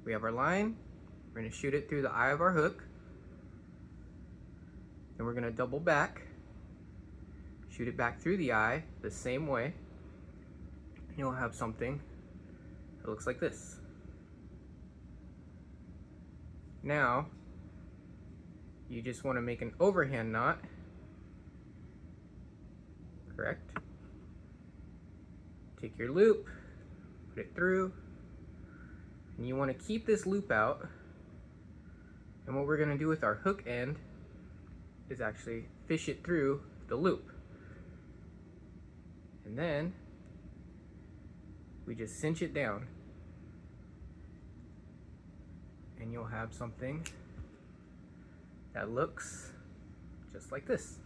We have our line. We're going to shoot it through the eye of our hook. Then we're going to double back, shoot it back through the eye the same way. And you'll have something that looks like this. Now, you just want to make an overhand knot, correct? Take your loop, put it through, and you want to keep this loop out. And what we're going to do with our hook end is actually fish it through the loop. And then we just cinch it down. And you'll have something that looks just like this.